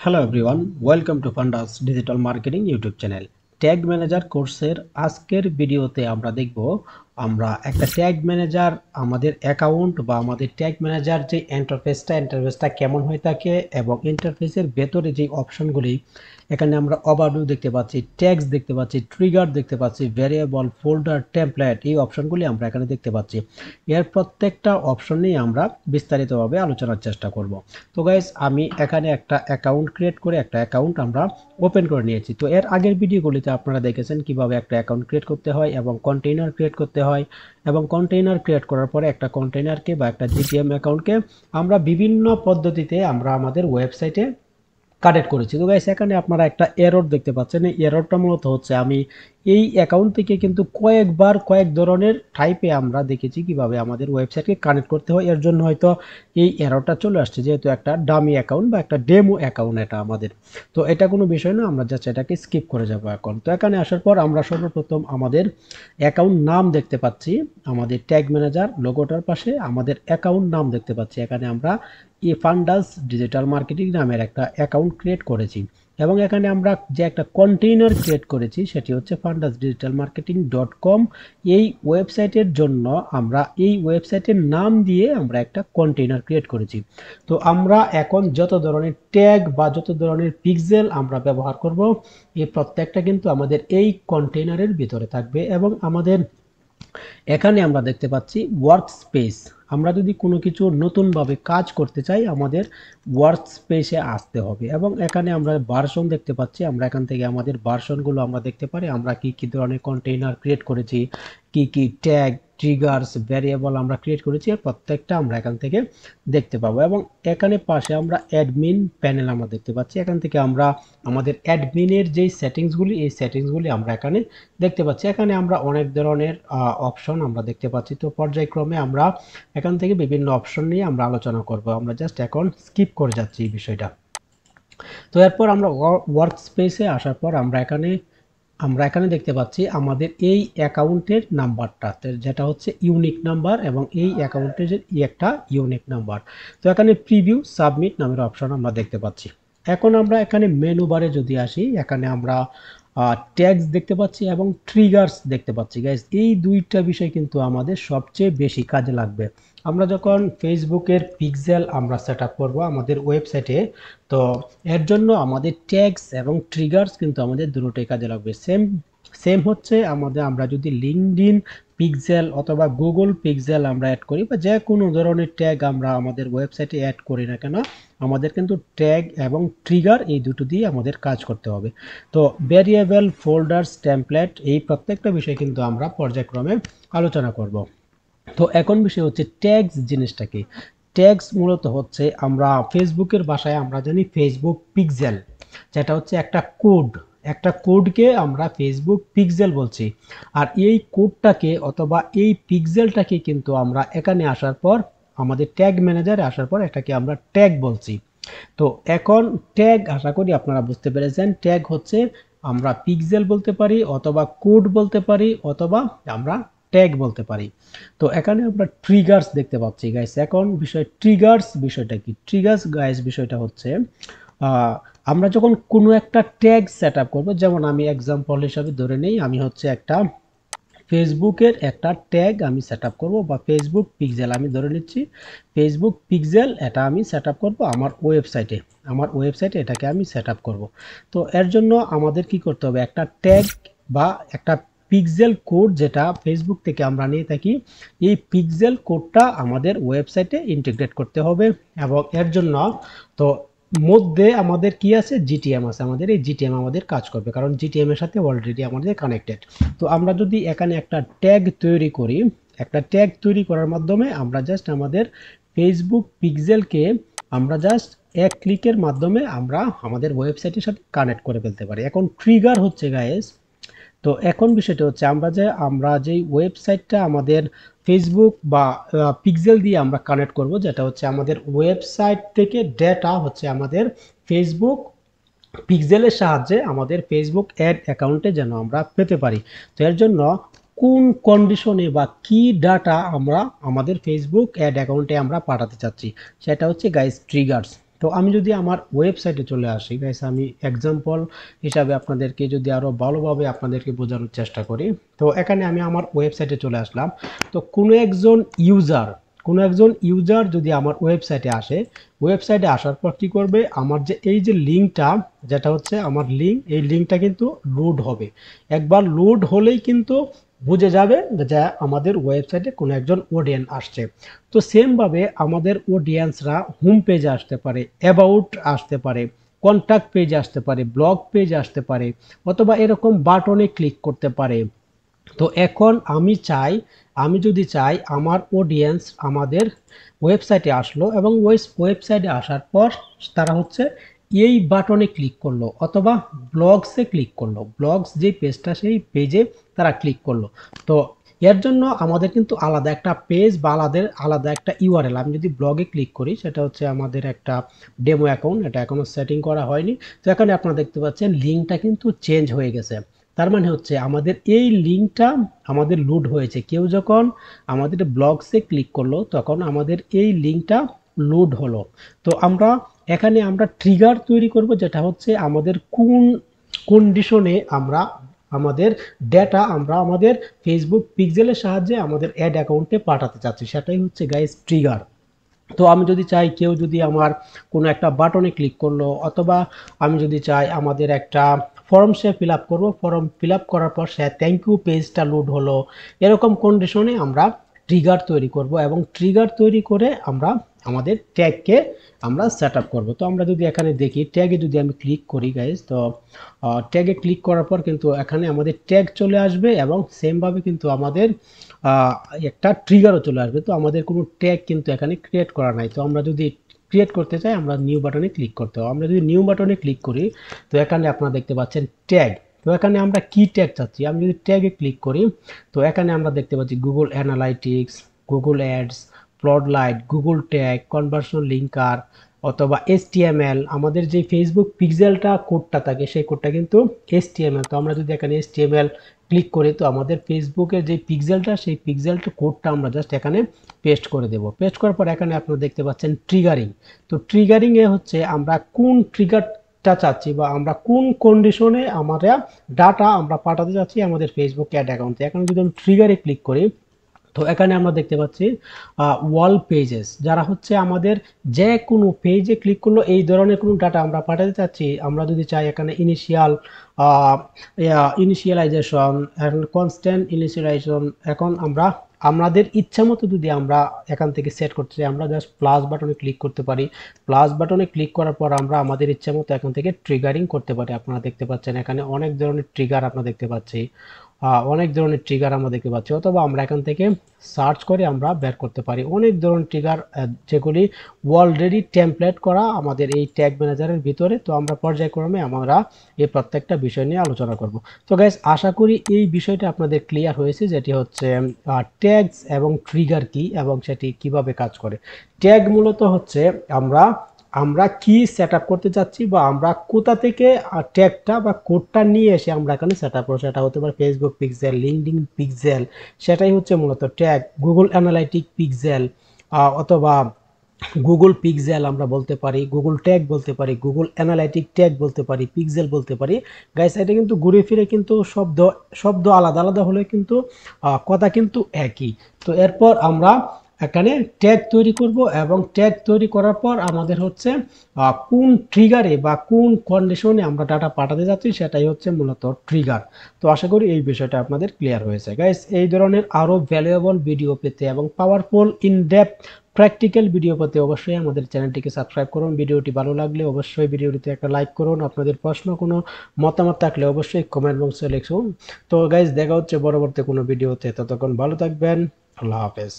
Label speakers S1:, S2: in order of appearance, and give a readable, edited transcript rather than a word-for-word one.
S1: Hello everyone, welcome to ফান্ডাস digital marketing YouTube channel. Tag manager কোর্সের আজকের ভিডিওতে আমরা দেখব আমরা একটা ট্যাগ ম্যানেজার আমাদের অ্যাকাউন্ট বা আমাদের ট্যাগ ম্যানেজার যে ইন্টারফেসটা কেমন হয়ে থাকে এবং ইন্টারফেসের ভেতরে যে অপশনগুলি এখানে আমরা ওভারভিউ দেখতে পাচ্ছি, ট্যাগস দেখতে পাচ্ছি, ট্রিগার দেখতে পাচ্ছি, ভ্যারিয়েবল, ফোল্ডার, টেমপ্লেট, এই অপশনগুলি আমরা এখানে দেখতে পাচ্ছি। এর প্রত্যেকটা অপশন নিয়ে আমরা বিস্তারিতভাবে আলোচনার চেষ্টা করব। তো গাইস, আমি এখানে একটা অ্যাকাউন্ট ক্রিয়েট করে একটা অ্যাকাউন্ট আমরা ওপেন করে নিয়েছি। তো এর আগের ভিডিওগুলিতে আপনারা দেখেছেন কিভাবে একটা অ্যাকাউন্ট ক্রিয়েট করতে হয় এবং কন্টেইনার ক্রিয়েট করতে হয়, এবং কন্টেইনার ক্রিয়েট করার পরে একটা কন্টেইনারকে বা একটা জিটিএম অ্যাকাউন্টকে আমরা বিভিন্ন পদ্ধতিতে আমরা আমাদের ওয়েবসাইটে কানেক্ট করেছি। তো গাইস, এখানে আপনারা একটা এরর দেখতে পাচ্ছেন। এই এররটা মূলত হচ্ছে আমি এই অ্যাকাউন্ট থেকে কিন্তু কয়েক ধরনের টাইপে আমরা দেখেছি কিভাবে আমাদের ওয়েবসাইটকে কানেক্ট করতে হয়। এর জন্য হয়তো এই এররটা চলে আসছে, যেহেতু একটা ডামি অ্যাকাউন্ট বা একটা ডেমো অ্যাকাউন্ট এটা আমাদের। তো এটা কোনো বিষয় না, আমরা জাস্ট এটাকে স্কিপ করে যাব এখন। তো এখানে আসার পর আমরা সর্বপ্রথম আমাদের অ্যাকাউন্ট নাম দেখতে পাচ্ছি, আমাদের ট্যাগ ম্যানেজার লোগোটার পাশে আমাদের অ্যাকাউন্ট নাম দেখতে পাচ্ছি। এখানে আমরা ফান্ডাস ডিজিটাল মার্কেটিং নামের একটা অ্যাকাউন্ট ক্রিয়েট করেছি, এবং এখানে আমরা যে একটা কন্টেইনার ক্রিয়েট করেছি সেটি হচ্ছে fundasdigitalmarketing.com। এই ওয়েবসাইটের জন্য আমরা এই ওয়েবসাইটের নাম দিয়ে আমরা একটা কন্টেইনার ক্রিয়েট করেছি। তো আমরা এখন যত ধরনের ট্যাগ বা যত ধরনের পিক্সেল আমরা ব্যবহার করব, এই প্রত্যেকটা কিন্তু আমাদের এই কন্টেইনারের ভিতরে থাকবে। এবং আমাদের এখানে আমরা দেখতে পাচ্ছি ওয়ার্ক স্পেস। আমরা যদি কোনো কিছু নতুনভাবে কাজ করতে চাই, আমাদের ওয়ার্ক স্পেসে আসতে হবে। এবং এখানে আমরা ভার্সন দেখতে পাচ্ছি, আমরা এখান থেকে আমাদের ভার্সনগুলো আমরা দেখতে পারি, আমরা কি কি ধরনের কন্টেইনার ক্রিয়েট করেছি, কি কি ট্যাগ, ট্রিগার্স, ভ্যারিয়েবল আমরা ক্রিয়েট করেছি, আর প্রত্যেকটা আমরা এখান থেকে দেখতে পাবো। এবং এখানে পাশে আমরা অ্যাডমিন প্যানেল আমরা দেখতে পাচ্ছি। এখান থেকে আমরা আমাদের অ্যাডমিনের যেই সেটিংসগুলি, এই সেটিংসগুলি আমরা এখানে দেখতে পাচ্ছি। এখানে আমরা অনেক ধরনের অপশন আমরা দেখতে পাচ্ছি। তো পর্যায়ক্রমে আমরা এখান থেকে বিভিন্ন অপশন নিয়ে আমরা আলোচনা করব। আমরা জাস্ট এখন স্কিপ করে যাচ্ছি এই বিষয়টা। তো এরপর আমরা ওয়ার্ক স্পেসে আসার পর আমরা এখানে দেখতে পাচ্ছি আমাদের এই অ্যাকাউন্টের নাম্বারটা, যেটা হচ্ছে ইউনিক নাম্বার, এবং এই অ্যাকাউন্টের একটা ইউনিক নাম্বার। তো এখানে প্রিভিউ সাবমিট নামের অপশন আমরা দেখতে পাচ্ছি। এখন আমরা এখানে মেনু বারে যদি আসি, এখানে আমরা ট্যাগস দেখতে পাচ্ছি এবং ট্রিগার্স দেখতে পাচ্ছি। গাইজ, এই দুইটা বিষয় কিন্তু আমাদের সবচেয়ে বেশি কাজে লাগবে। আমরা যখন ফেসবুকের পিক্সেল আমরা সেট আপ করবো আমাদের ওয়েবসাইটে, তো এর জন্য আমাদের ট্যাগস এবং ট্রিগার্স কিন্তু আমাদের দুটোই কাজে লাগবে। সেম হচ্ছে আমরা যদি লিঙ্কডইন পিক্সেল অথবা গুগল পিক্সেল আমরা অ্যাড করি, বা যে কোনো ধরনের ট্যাগ আমরা আমাদের ওয়েবসাইটে অ্যাড করি না কেন, আমাদের কিন্তু ট্যাগ এবং ট্রিগার এই দুটো দিয়ে আমাদের কাজ করতে হবে। তো ভ্যারিয়েবল, ফোল্ডার্স, টেমপ্লেট, এই প্রত্যেকটা বিষয় কিন্তু আমরা পর্যায়ক্রমে আলোচনা করব। তো এখন বিষয় হচ্ছে ট্যাগস জিনিসটা কি। ট্যাগস মূলত হচ্ছে, আমরা ফেসবুকের ভাষায় আমরা জানি ফেসবুক পিক্সেল, যেটা হচ্ছে একটা কোডকে আমরা ফেসবুক পিক্সেল বলছি। আর এই কোডটাকে অথবা এই পিক্সেলটাকে কিন্তু আমরা এখানে আসার পর আমাদের ট্যাগ ম্যানেজারে আসার পর এটাকে আমরা ট্যাগ বলছি। তো এখন ট্যাগ, আশা করি আপনারা বুঝতে পেরেছেন, ট্যাগ হচ্ছে আমরা পিক্সেল বলতে পারি, অথবা কোড বলতে পারি, অথবা আমরা ট্যাগ বলতে পারি। তো এখানে আমরা ট্রিগার্স দেখতে পাচ্ছি গাইস। এখন ট্রিগার্স বিষয়টা কি? ট্রিগার্স গাইস বিষয়টা হচ্ছে, আমরা যখন কোনো একটা ট্যাগ সেট আপ করবো, যেমন আমি এক্সাম্পল হিসাবে ধরে নেই, আমি হচ্ছে একটা ফেসবুকের একটা ট্যাগ আমি সেট আপ করবো, বা ফেসবুক পিক্সেল আমি ধরে নিচ্ছি, ফেসবুক পিক্সেল এটা আমি সেট আপ করবো আমার ওয়েবসাইটে এটাকে আমি সেট আপ করবো। তো এর জন্য আমাদের কি করতে হবে, একটা ট্যাগ বা একটা পিক্সেল কোড যেটা ফেসবুক থেকে আমরা নিয়ে থাকি, এই পিক্সেল কোডটা আমাদের ওয়েবসাইটে ইন্টিগ্রেট করতে হবে। এবং এর জন্য তো মধ্যে আমাদের কি আছে, জিটিএম আছে, আমাদের এই জিটিএম আমাদের কাজ করবে, কারণ জিটিএম এর সাথে অলরেডি আমাদের কানেক্টেড। তো আমরা যদি এখানে একটা ট্যাগ তৈরি করি, একটা ট্যাগ তৈরি করার মাধ্যমে আমরা জাস্ট আমাদের ফেসবুক পিক্সেলকে আমরা জাস্ট এক ক্লিকের মাধ্যমে আমরা আমাদের ওয়েবসাইটের সাথে কানেক্ট করে ফেলতে পারি। এখন ট্রিগার হচ্ছে গাইস, তো এখন বিষয়টা হচ্ছে আমরা যে ওয়েবসাইটটা আমাদের ফেসবুক বা পিক্সেল দিয়ে আমরা কানেক্ট করব, যেটা হচ্ছে আমাদের ওয়েবসাইট থেকে ডেটা হচ্ছে আমাদের ফেসবুক পিক্সেলের সাহায্যে আমাদের ফেসবুক অ্যাড অ্যাকাউন্টে যেন আমরা পেতে পারি। তো এর জন্য কোন কন্ডিশনে বা কি ডাটা আমরা আমাদের ফেসবুক অ্যাড অ্যাকাউন্টে আমরা পাঠাতে চাচ্ছি, সেটা হচ্ছে গাইস ট্রিগার্স। তো আমি যদি আমার ওয়েবসাইটে চলে আসি গাইস, আমি এক্সাম্পল হিসাবে আপনাদেরকে যদি আরো ভালোভাবে আপনাদেরকে বোঝানোর চেষ্টা করি। তো এখানে আমি আমার ওয়েবসাইটে চলে আসলাম। তো কোনো একজন ইউজার যদি আমার ওয়েবসাইটে আসে, ওয়েবসাইটে আসার পর কি করবে, আমার যে এই যে লিঙ্কটা, যেটা হচ্ছে আমার লিঙ্ক, এই লিঙ্কটা কিন্তু লোড হবে। একবার লোড হলেই কিন্তু বুঝে যাবে যে আমাদের ওয়েবসাইটে কোনো একজন অডিয়েন্স আসছে। তো সেমভাবে আমাদের অডিয়েন্সরা হোম পেজে আসতে পারে, অ্যাবাউট আসতে পারে, কন্ট্যাক্ট পেজে আসতে পারে, ব্লগ পেজে আসতে পারে, অথবা এরকম বাটনে ক্লিক করতে পারে। তো এখন আমি যদি চাই আমার অডিয়েন্স আমাদের ওয়েবসাইটে আসলো এবং ওয়েবসাইটে আসার পর তারা হচ্ছে এই বাটনে ক্লিক করলো অথবা ব্লগসে ক্লিক করলো, ব্লগস যে পেজটা সেই পেজে তারা ক্লিক করলো। তো এর জন্য আমাদের কিন্তু আলাদা একটা পেজ বা আলাদা একটা ইউআরএল, আমি যদি ব্লগে ক্লিক করি, সেটা হচ্ছে আমাদের একটা ডেমো অ্যাকাউন্ট, এটা এখনো সেটিং করা হয়নি। তো এখানে আপনারা দেখতে পাচ্ছেন লিঙ্কটা কিন্তু চেঞ্জ হয়ে গেছে। তার মানে হচ্ছে আমাদের এই লিঙ্কটা আমাদের লোড হয়েছে, কেউ যখন আমাদের ব্লগসে ক্লিক করলো তখন আমাদের এই লিঙ্কটা লোড হলো। তো এখানে আমরা ট্রিগার তৈরি করব, যেটা হচ্ছে আমাদের কোন কন্ডিশনে আমরা আমাদের ডেটা আমরা আমাদের ফেসবুক পিক্সেলের সাহায্যে আমাদের অ্যাড অ্যাকাউন্টে পাঠাতে চাচ্ছি, সেটাই হচ্ছে গাইস ট্রিগার। তো আমি যদি চাই কেউ যদি আমার কোনো একটা বাটনে ক্লিক করলো, অথবা আমি যদি চাই আমাদের একটা ফর্ম সে ফিল আপ করবো, ফর্ম ফিল আপ করার পর সে থ্যাংক ইউ পেজটা লোড হলো, এরকম কন্ডিশনে আমরা ট্রিগার তৈরি করব এবং ট্রিগার তৈরি করে আমরা আমাদের ট্যাগকে আমরা সেট আপ করবো। তো আমরা যদি এখানে দেখি ট্যাগে যদি আমি ক্লিক করি গাইজ, তো ট্যাগে ক্লিক করার পর কিন্তু এখানে আমাদের ট্যাগ চলে আসবে এবং সেমভাবে কিন্তু আমাদের একটা ট্রিগারও চলে আসবে। তো আমাদের কোনো ট্যাগ কিন্তু এখানে ক্রিয়েট করা নাই। তো আমরা যদি ক্রিয়েট করতে চাই আমরা নিউ বাটনে ক্লিক করতে হবে। আমরা যদি নিউ বাটনে ক্লিক করি, তো এখানে আপনারা দেখতে পাচ্ছেন ট্যাগ। তো এখানে আমরা কি ট্যাগ চাচ্ছি, আমি যদি ট্যাগে ক্লিক করি, তো এখানে আমরা দেখতে পাচ্ছি গুগল অ্যানালাইটিক্স, গুগল অ্যাডস, প্লটলাইট, গুগল ট্যাগ, কনভার্সন লিঙ্কার, অথবা HTML। আমাদের যে ফেসবুক পিক্সেলটা কোডটা থাকে সেই কোডটা কিন্তু HTML। তো আমরা যদি এখানে HTML ক্লিক করি, তো আমাদের ফেসবুকের যে পিক্সেলটা সেই পিক্সেলটা কোডটা আমরা জাস্ট এখানে পেস্ট করে দেব। পেস্ট করার পর এখানে আপনারা দেখতে পাচ্ছেন ট্রিগারিং। তো ট্রিগারিং এ হচ্ছে আমরা কোন ট্রিগারটা চাচ্ছি বা আমরা কোন কন্ডিশনে আমরা ডাটা আমরা পাঠাতে চাচ্ছি আমাদের ফেসবুক অ্যাড অ্যাকাউন্টে। এখন যদি আমি ট্রিগারে ক্লিক করি, তো এখানে আমরা দেখতে পাচ্ছি ওয়াল পেজেস, যারা হচ্ছে আমাদের যে কোনো পেজে ক্লিক করলো এই ধরনের কোনো ডাটা আমরা পাঠাতে চাচ্ছি। আমরা যদি চাই এখানে ইনিশিয়ালাইজেশন, কনস্ট্যান্ট ইনিশিয়ালাইজেশন, এখন আমাদের ইচ্ছা মতো যদি আমরা এখান থেকে সেট করতে চাই, আমরা জাস্ট প্লাস বাটনে ক্লিক করতে পারি। প্লাস বাটনে ক্লিক করার পর আমরা আমাদের ইচ্ছা মতো এখান থেকে ট্রিগারিং করতে পারি। আপনারা দেখতে পাচ্ছেন এখানে অনেক ধরনের ট্রিগার আমরা দেখতে পাচ্ছি, অথবা আমরা এখান থেকে সার্চ করে আমরা বের করতে পারি অনেক ধরনের ট্রিগার, যেগুলি অলরেডি টেমপ্লেট করা আমাদের এই ট্যাগ ম্যানেজারের ভিতরে। তো আমরা পর্যায়ক্রমে আমরা এই প্রত্যেকটা বিষয় নিয়ে আলোচনা করব। তো গাইস, আশা করি এই বিষয়টা আপনাদের ক্লিয়ার হয়েছে, যেটি হচ্ছে ট্যাগস এবং ট্রিগার কি এবং সেটি কিভাবে কাজ করে। ট্যাগ মূলত হচ্ছে আমরা কি সেট আপ করতে চাচ্ছি বা আমরা কোথা থেকে ট্যাগটা বা কোডটা নিয়ে এসে আমরা এখানে সেট আপ করবো, সেটা হতে পারে ফেসবুক পিক্সেল, লিঙ্কডইন পিক্সেল, সেটাই হচ্ছে মূলত ট্যাগ। গুগল অ্যানালাইটিক পিক্সেল অথবা গুগল পিক্সেল আমরা বলতে পারি, গুগল ট্যাগ বলতে পারি, গুগল অ্যানালাইটিক ট্যাগ বলতে পারি, পিক্সেল বলতে পারি। গাইস, এটা কিন্তু ঘুরে ফিরে কিন্তু শব্দ আলাদা আলাদা হলে কিন্তু কথা কিন্তু একই। তো এরপর আমরা এখানে ট্যাগ তৈরি করব এবং ট্যাগ তৈরি করার পর আমাদের হচ্ছে কোন ট্রিগারে বা কোন কন্ডিশনে আমরা ডাটা পাঠাতে যাচ্ছি সেটাই হচ্ছে মূলত ট্রিগার। তো আশা করি এই বিষয়টা আপনাদের ক্লিয়ার হয়েছে। গাইস, এই ধরনের আরো ভ্যালুয়েবল ভিডিও পেতে এবং পাওয়ারফুল ইনডেপথ প্র্যাকটিক্যাল ভিডিও পেতে অবশ্যই আমাদের চ্যানেলটিকে সাবস্ক্রাইব করুন। ভিডিওটি ভালো লাগলে অবশ্যই ভিডিওটিতে একটা লাইক করুন। আপনাদের প্রশ্ন কোনো মতামত থাকলে অবশ্যই কমেন্ট বক্সে লিখুন। তো গাইস, দেখা হচ্ছে পরবর্তী কোনো ভিডিওতে, ততক্ষণ ভালো থাকবেন। আল্লাহ হাফেজ।